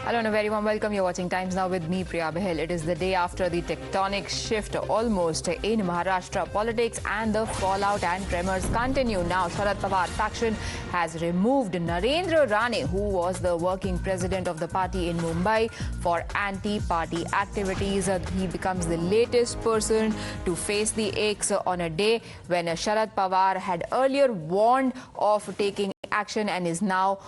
Hello and a very warm welcome. You're watching Times Now with me, Priya Bahel. It is the day after the tectonic shift almost in Maharashtra politics, and the fallout and tremors continue. Now, Sharad Pawar faction has removed Narendra Rane, who was the working president of the party in Mumbai, for anti-party activities. He becomes the latest person to face the axe on a day when Sharad Pawar had earlier warned of taking action and is now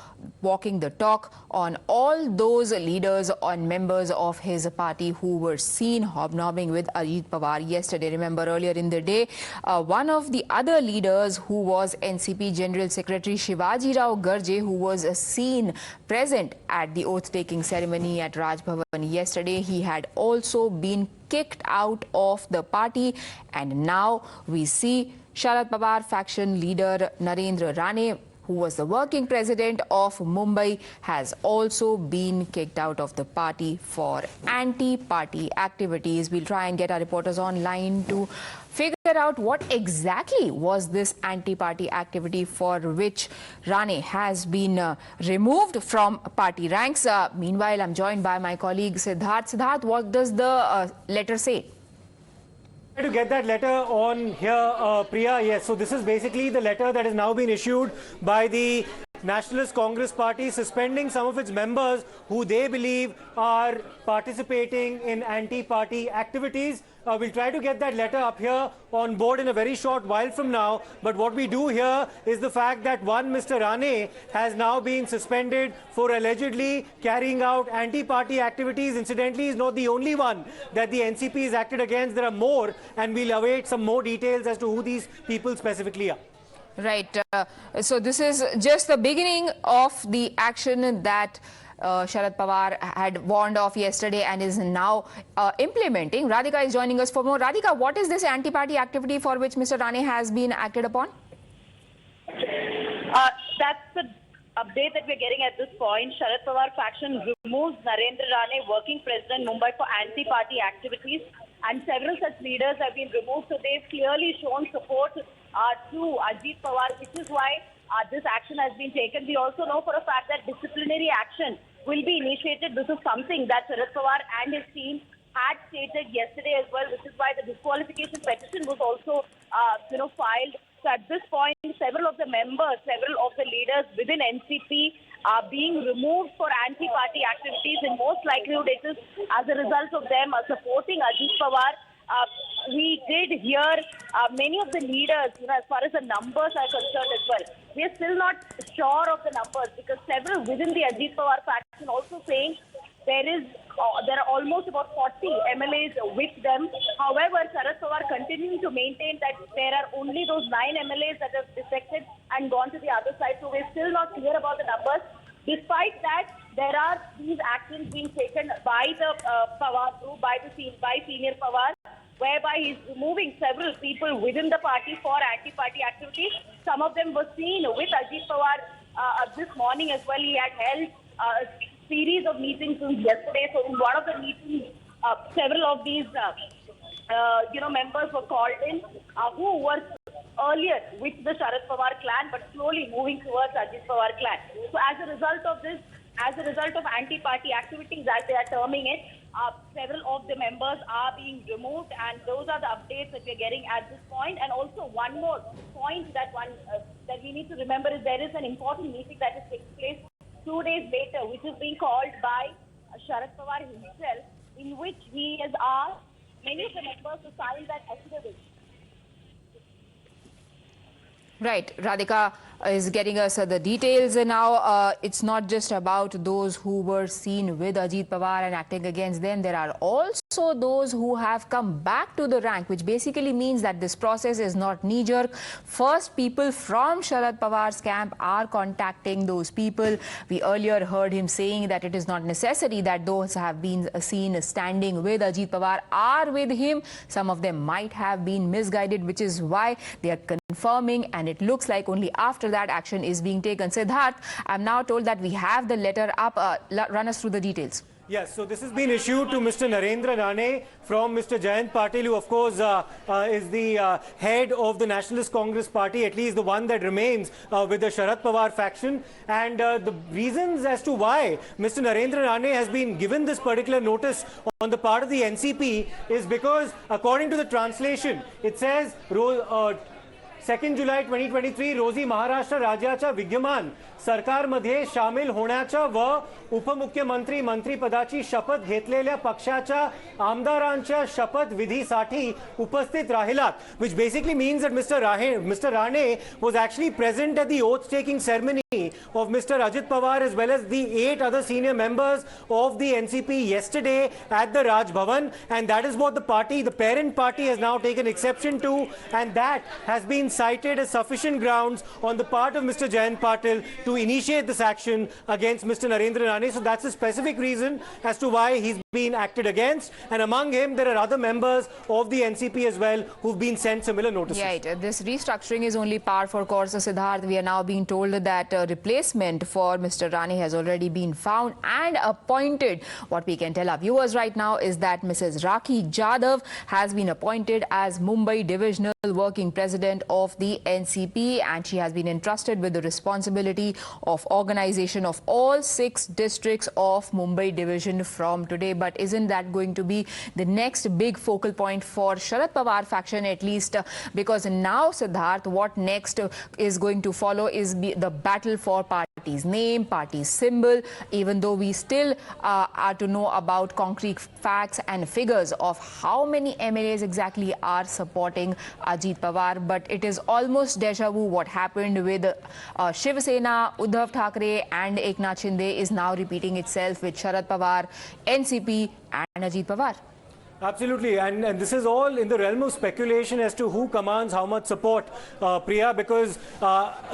walking the talk on all those leaders and members of his party who were seen hobnobbing with Ajit Pawar yesterday. Remember, earlier in the day, one of the other leaders, who was NCP General Secretary Shivaji Rao Garje, who was seen present at the oath-taking ceremony at Raj Bhavan yesterday, he had also been kicked out of the party, and now we see Sharad Pawar faction leader Narendra Rane, who was the working president of Mumbai, has also been kicked out of the party for anti-party activities. We'll try and get our reporters online to figure out what exactly was this anti-party activity for which Rane has been removed from party ranks. Meanwhile, I'm joined by my colleague Siddharth. Siddharth, what does the letter say? To get that letter on here, Priya, yes. So this is basically the letter that has now been issued by the Nationalist Congress Party, suspending some of its members who they believe are participating in anti-party activities. We'll try to get that letter up here on board in a very short while from now. But what we do here is the fact that one Mr. Rane has now been suspended for allegedly carrying out anti-party activities. Incidentally, he's not the only one that the NCP has acted against. There are more, and we'll await some more details as to who these people specifically are. Right. So this is just the beginning of the action that Sharad Pawar had warned of yesterday and is now implementing. Radhika is joining us for more. Radhika, what is this anti-party activity for which Mr. Rane has been acted upon? That's the update that we're getting at this point. Sharad Pawar faction removes Narendra Rane, working president Mumbai, for anti-party activities, and several such leaders have been removed. So they've clearly shown support to Ajit Pawar, which is why this action has been taken. We also know for a fact that disciplinary action will be initiated. This is something that Sharad Pawar and his team had stated yesterday as well, which is why the disqualification petition was also filed. So at this point, several of the members, several of the leaders within NCP are being removed for anti-party activities, and most likelihood it is as a result of them supporting Ajit Pawar. We did hear many of the leaders, as far as the numbers are concerned as well. We are still not sure of the numbers, because several within the Ajit Pawar faction also saying there are almost about 40 MLAs with them. However, Sharad Pawar continuing to maintain that there are only those 9 MLAs that have defected and gone to the other side. So we're still not clear about the numbers. Despite that, there are these actions being taken by the Pawar group, by Senior Pawar, whereby he's removing several people within the party for anti-party activities. Some of them were seen with Ajit Pawar this morning as well. He had held a series of meetings since yesterday. So in one of the meetings, several of these members were called in who were earlier with the Sharad Pawar clan, but slowly moving towards Ajit Pawar clan. So as a result of this, as a result of anti-party activities, as they are terming it, several of the members are being removed, and those are the updates that we're getting at this point. And also one more point that we need to remember is there is an important meeting that is taking place 2 days later, which is being called by Sharad Pawar himself, in which he has asked many of the members to sign that affidavit. Right. Radhika is getting us the details now. It's not just about those who were seen with Ajit Pawar and acting against them. There are also those who have come back to the rank, which basically means that this process is not knee-jerk. First, people from Sharad Pawar's camp are contacting those people. We earlier heard him saying that it is not necessary that those have been seen standing with Ajit Pawar are with him. Some of them might have been misguided, which is why they are confirming, and it looks like only after that action is being taken. Siddharth, I'm now told that we have the letter up. Run us through the details. Yes, so this has been issued to Mr. Narendra Rane from Mr. Jayant Patil, who of course is the head of the Nationalist Congress Party, at least the one that remains with the Sharad Pawar faction. And the reasons as to why Mr. Narendra Rane has been given this particular notice on the part of the NCP is because, according to the translation, it says 2 जुलै 2023 रोजी महाराष्ट्र राज्याच्या विद्यमान सरकारमध्ये शामिल होण्याच्या व उपमुख्यमंत्री मंत्रिपदाची शपथ घेतलेल्या पक्षाच्या आमदारांच्या शपथविधीसाठी उपस्थित राहिलात, which basically means that Mr. Rane was actually present at the oath taking ceremony of Mr. Ajit Pawar as well as the 8 other senior members of the NCP yesterday at the Raj Bhavan, and that is what the party, the parent party, has now taken exception to, and that has been cited as sufficient grounds on the part of Mr. Jayant Patil to initiate this action against Mr. Narendra Rane. So that's a specific reason as to why he's been acted against, and among him there are other members of the NCP as well who've been sent similar notices. Right. This restructuring is only par for course, Siddharth. We are now being told that a replacement for Mr. Rane has already been found and appointed. What we can tell our viewers right now is that Mrs. Rakhi Jadhav has been appointed as Mumbai Divisional Working President of the NCP, and she has been entrusted with the responsibility of organization of all 6 districts of Mumbai Division from today. But isn't that going to be the next big focal point for Sharad Pawar faction, at least? Because now, Siddharth, what next is going to follow is the battle for party's name, party's symbol, even though we still are to know about concrete facts and figures of how many MLAs exactly are supporting Ajit Pawar. But it is almost deja vu. What happened with Shiv Sena, Uddhav Thackeray and Eknath Shinde is now repeating itself with Sharad Pawar, NCP and Ajit Pawar. Absolutely, and this is all in the realm of speculation as to who commands how much support, Priya, because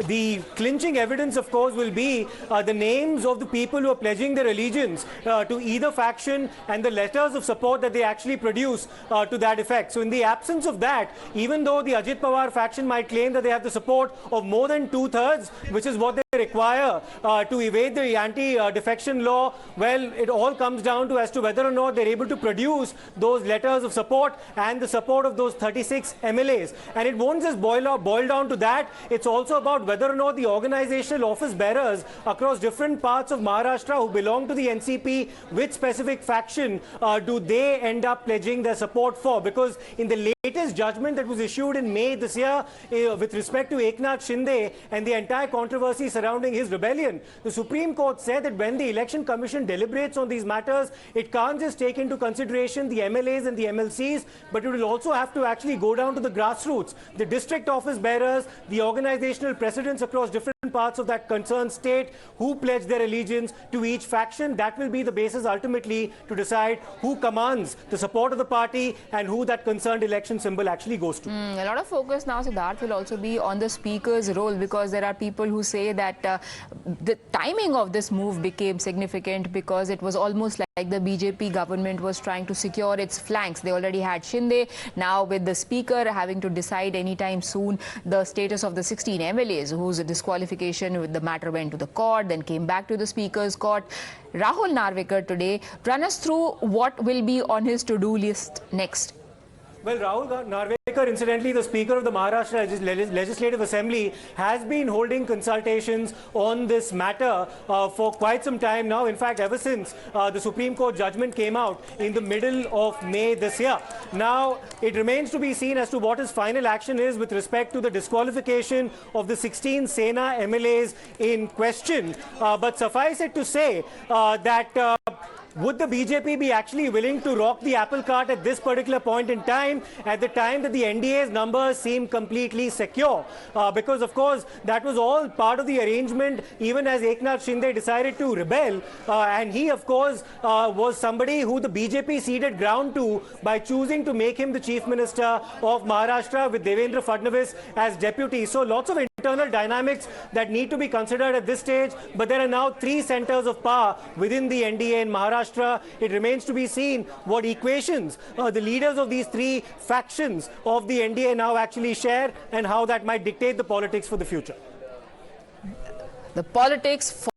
the clinching evidence, of course, will be the names of the people who are pledging their allegiance to either faction and the letters of support that they actually produce to that effect. So in the absence of that, even though the Ajit Pawar faction might claim that they have the support of more than 2/3, which is what they require to evade the anti-defection law, well, it all comes down to as to whether or not they're able to produce those letters of support and the support of those 36 MLAs. And it won't just boil down to that. It's also about whether or not the organizational office bearers across different parts of Maharashtra who belong to the NCP, which specific faction do they end up pledging their support for? Because in the latest judgment that was issued in May this year with respect to Eknath Shinde and the entire controversy surrounding his rebellion, the Supreme Court said that when the Election Commission deliberates on these matters, it can't just take into consideration the MLAs and the MLCs, but it will also have to actually go down to the grassroots, the district office bearers, the organizational presidents across different parts of that concerned state who pledge their allegiance to each faction. That will be the basis ultimately to decide who commands the support of the party and who that concerned election symbol actually goes to. A lot of focus now, Siddharth, will also be on the speaker's role, because there are people who say that the timing of this move became significant because it was almost like the BJP government was trying to secure its flanks. They already had Shinde. Now with the speaker having to decide anytime soon the status of the 16 MLAs whose disqualification with the matter went to the court, then came back to the speaker's court. Rahul Narvekar today, run us through what will be on his to-do list next. Well, Rahul Narvekar, incidentally, the Speaker of the Maharashtra Legislative Assembly, has been holding consultations on this matter for quite some time now. In fact, ever since the Supreme Court judgment came out in the middle of May this year. Now, it remains to be seen as to what his final action is with respect to the disqualification of the 16 Sena MLAs in question. But suffice it to say that would the BJP be actually willing to rock the apple cart at this particular point in time, at the time that the NDA's numbers seem completely secure? Because, of course, that was all part of the arrangement, even as Eknath Shinde decided to rebel. And he, of course, was somebody who the BJP ceded ground to by choosing to make him the Chief Minister of Maharashtra with Devendra Fadnavis as deputy. So lots of internal dynamics that need to be considered at this stage. But there are now three centers of power within the NDA in Maharashtra. It remains to be seen what equations the leaders of these three factions of the NDA now actually share and how that might dictate the politics for the future. The politics